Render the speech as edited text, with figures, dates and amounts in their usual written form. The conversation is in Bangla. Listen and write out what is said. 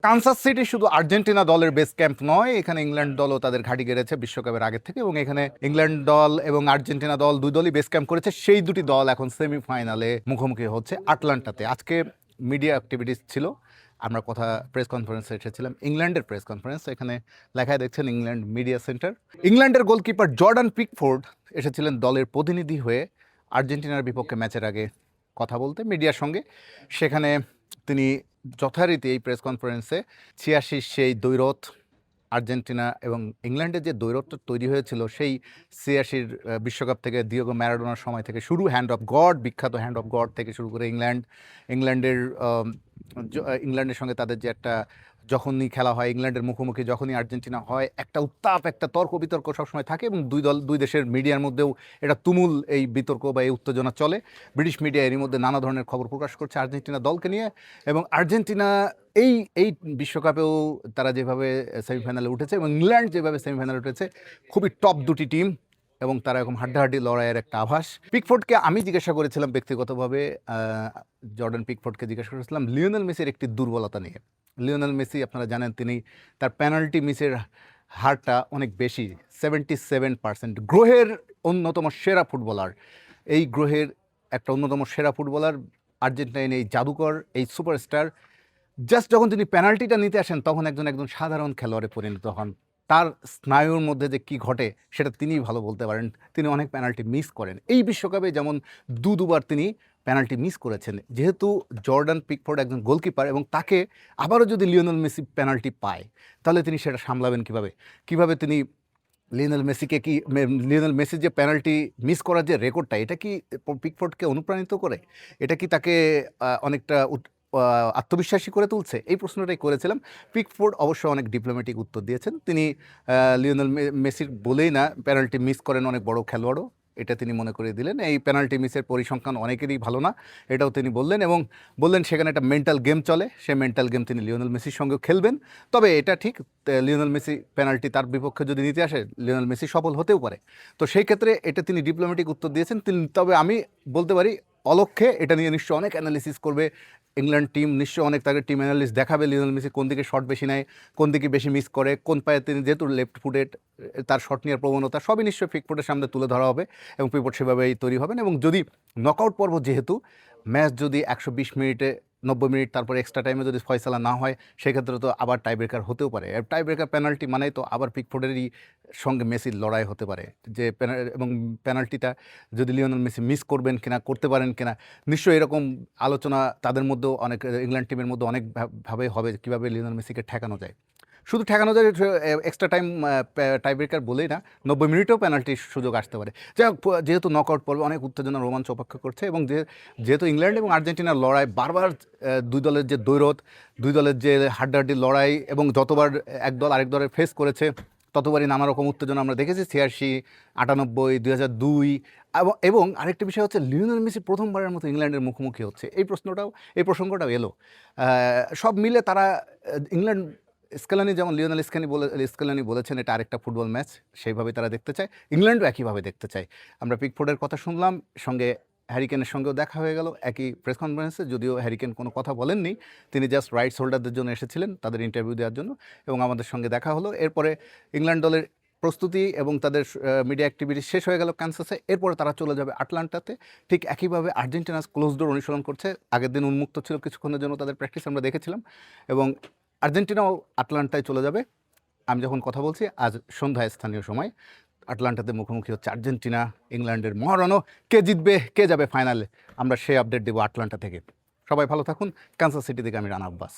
কানসাস সিটি শুধু আর্জেন্টিনা দলের বেস ক্যাম্প নয়, এখানে ইংল্যান্ড দলও তাদের ঘাঁটি গেড়েছে বিশ্বকাপের আগে থেকে, এবং এখানে ইংল্যান্ড দল এবং আর্জেন্টিনা দল দুই দলই বেস ক্যাম্প করেছে। সেই দুটি দল এখন সেমিফাইনালে মুখোমুখি হচ্ছে আটলান্টাতে। আজকে মিডিয়া অ্যাক্টিভিটিস ছিল, আমরা কথা প্রেস কনফারেন্সে এসেছিলাম, ইংল্যান্ডের প্রেস কনফারেন্স। এখানে লেখায় দেখছেন ইংল্যান্ড মিডিয়া সেন্টার। ইংল্যান্ডের গোলকিপার জর্ডান পিকফোর্ড এসেছিলেন দলের প্রতিনিধি হয়ে আর্জেন্টিনার বিপক্ষে ম্যাচের আগে কথা বলতে মিডিয়ার সঙ্গে। সেখানে তিনি যথারীতি এই প্রেস কনফারেন্সে 86 সেই দ্বৈরথ, আর্জেন্টিনা এবং ইংল্যান্ডের যে দ্বৈরথটা তৈরি হয়েছিল সেই 86 বিশ্বকাপ থেকে দিয়েগো ম্যারাডোনার সময় থেকে শুরু, হ্যান্ড অফ গড, বিখ্যাত হ্যান্ড অফ গড থেকে শুরু করে ইংল্যান্ডের সঙ্গে তাদের যে একটা, যখনই খেলা হয় ইংল্যান্ডের মুখোমুখি, যখনই আর্জেন্টিনা হয়, একটা উত্তাপ, একটা তর্ক বিতর্ক সবসময় থাকে, এবং দুই দেশের মিডিয়ার মধ্যেও এটা তুমুল এই বিতর্ক বা এই উত্তেজনা চলে। ব্রিটিশ মিডিয়া এরই মধ্যে নানা ধরনের খবর প্রকাশ করছে আর্জেন্টিনা দলকে নিয়ে, এবং আর্জেন্টিনা এই এই বিশ্বকাপেও তারা যেভাবে সেমিফাইনালে উঠেছে এবং ইংল্যান্ড যেভাবে সেমিফাইনালে উঠেছে, খুবই টপ দুটি টিম, এবং তারা এখন হাড্ডাহাড্ডি লড়াইয়ের একটা আভাস। পিকফোর্ডকে আমি জিজ্ঞাসা করেছিলাম ব্যক্তিগতভাবে, জর্ডান পিকফোর্ডকে জিজ্ঞাসা করেছিলাম লিওনেল মেসির একটি দুর্বলতা নিয়ে। লিওনেল মেসি আপনারা জানেন, তিনি তার পেনাল্টি মিসের হারটা অনেক বেশি, 77%। গ্রহের অন্যতম সেরা ফুটবলার, এই গ্রহের একটা অন্যতম সেরা ফুটবলার, আর্জেন্টাইন এই জাদুকর, এই সুপারস্টার, জাস্ট যখন তিনি পেনাল্টিটা নিতে আসেন তখন একজন সাধারণ খেলোয়াড়ে পরিণত হন। তার স্নায়ুর মধ্যে যে কী ঘটে সেটা তিনিই ভালো বলতে পারেন। তিনি অনেক পেনাল্টি মিস করেন, এই বিশ্বকাপে যেমন দুবার তিনি পেনাল্টি মিস করেছেন। যেহেতু জর্ডান পিকফোর্ড একজন গোলকিপার, এবং তাকে আবারও যদি লিওনেল মেসি পেনাল্টি পায় তাহলে তিনি সেটা সামলাবেন কীভাবে তিনি লিওনেল মেসির যে পেনাল্টি মিস করার যে রেকর্ডটা, এটা কি পিকফোর্ডকে অনুপ্রাণিত করে? এটা কি তাকে অনেকটা আত্মবিশ্বাসী করে তুলছে? এই প্রশ্নটাই করেছিলাম। পিকফোর্ড অবশ্য অনেক ডিপ্লোম্যাটিক উত্তর দিয়েছেন। তিনি লিওনেল মেসির বলেই না, পেনাল্টি মিস করেন অনেক বড় খেলোয়াড়ও, এটা তিনি মনে করিয়ে দিলেন। এই পেনাল্টি মিসের পরিসংখ্যান অনেকেরই ভালো না, এটাও তিনি বললেন, এবং বললেন সেখানে একটা মেন্টাল গেম চলে, সেই মেন্টাল গেম তিনি লিওনেল মেসির সঙ্গেও খেলবেন। তবে এটা ঠিক, লিওনেল মেসি পেনাল্টি তার বিপক্ষে যদি নিতে আসে, লিওনেল মেসি সফল হতেও পারে। তো সেই ক্ষেত্রে এটা তিনি ডিপ্লোম্যাটিক উত্তর দিয়েছেন। তবে আমি বলতে পারি অলক্ষ্যে এটা নিয়ে নিশ্চয়ই অনেক অ্যানালিসিস করবে ইংল্যান্ড টিম, নিশ্চয়ই অনেক তাদের টিম অ্যানালিস্ট দেখাবে লিওনেল মেসি কোন দিকে শট বেশি নেয়, কোন দিকে বেশি মিস করে, কোন পায়ে তিনি, যেহেতু লেফট ফুটেড, তার শট নেওয়ার প্রবণতা সবই নিশ্চয়ই পিকফোর্ডের সামনে তুলে ধরা হবে, এবং পিকফোর্ড সেভাবেই তৈরি হবেন। এবং যদি নকআউট পর্ব, যেহেতু ম্যাচ যদি 120 মিনিটে 90 মিনিট তারপর এক্সট্রা টাইমে যদি ফয়সালা না হয়, সেক্ষেত্রে তো আবার টাই ব্রেকার হতেও পারে। টাই ব্রেকার পেনাল্টি মানেই তো আবার পিকফোর্ডেরই সঙ্গে মেসির লড়াই হতে পারে, যে এবং পেনাল্টিটা যদি লিওনেল মেসি মিস করবেন কিনা, করতে পারেন কিনা, নিশ্চয়ই এরকম আলোচনা তাদের মধ্যেও অনেক, ইংল্যান্ড টিমের মধ্যে অনেকভাবে হবে কীভাবে লিওনেল মেসিকে ঠেকানো যায়। শুধু ঠেকানো যায় এক্সট্রা টাইম টাই ব্রেকার বলেই না, 90 মিনিটেও পেনাল্টির সুযোগ আসতে পারে। যাই হোক, যেহেতু নকআউট পর্বে অনেক উত্তেজনা রোমাঞ্চ অপেক্ষা করছে, এবং যেহেতু ইংল্যান্ড এবং আর্জেন্টিনার লড়াই বারবার, দুই দলের যে দ্বৈরথ, দুই দলের যে হাড্ডাহাড্ডি লড়াই, এবং যতবার এক দল আরেক দলের ফেস করেছে ততবারই নানা রকম উত্তেজনা আমরা দেখেছি, 86, 98, 2002। এবং আরেকটি বিষয় হচ্ছে লিওনেল মেসি প্রথমবারের মতো ইংল্যান্ডের মুখোমুখি হচ্ছে, এই প্রসঙ্গটাও এলো। সব মিলে তারা, ইংল্যান্ড, স্কেলানি যেমন স্কেলানি বলেছেন এটা আরেকটা ফুটবল ম্যাচ, সেইভাবে তারা দেখতে চায়, ইংল্যান্ডও একইভাবে দেখতে চায়। আমরা পিকফোর্ডের কথা শুনলাম, সঙ্গে হ্যারিকেনের সঙ্গেও দেখা হয়ে গেল একই প্রেস কনফারেন্সে, যদিও হ্যারিকেন কোনো কথা বলেননি, তিনি জাস্ট রাইটস হোল্ডারদের জন্য এসেছিলেন তাদের ইন্টারভিউ দেওয়ার জন্য, এবং আমাদের সঙ্গে দেখা হলো। এরপরে ইংল্যান্ড দলের প্রস্তুতি এবং তাদের মিডিয়া অ্যাক্টিভিটি শেষ হয়ে গেল কানসাসে। এরপরে তারা চলে যাবে আটলান্টাতে। ঠিক একইভাবে আর্জেন্টিনা ক্লোজ ডোর অনুসরণ করছে, আগের দিন উন্মুক্ত ছিল কিছুক্ষণের জন্য তাদের প্র্যাকটিস আমরা দেখেছিলাম, এবং আর্জেন্টিনাও আটলান্টায় চলে যাবে। আমি যখন কথা বলছি আজ সন্ধ্যায় স্থানীয় সময় আটলান্টাতে মুখোমুখি হচ্ছে আর্জেন্টিনা ইংল্যান্ডের মহারণ। কে জিতবে, কে যাবে ফাইনালে, আমরা সেই আপডেট দেবো আটলান্টা থেকে। সবাই ভালো থাকুন। কানসাস সিটি থেকে আমি রানা আব্বাস।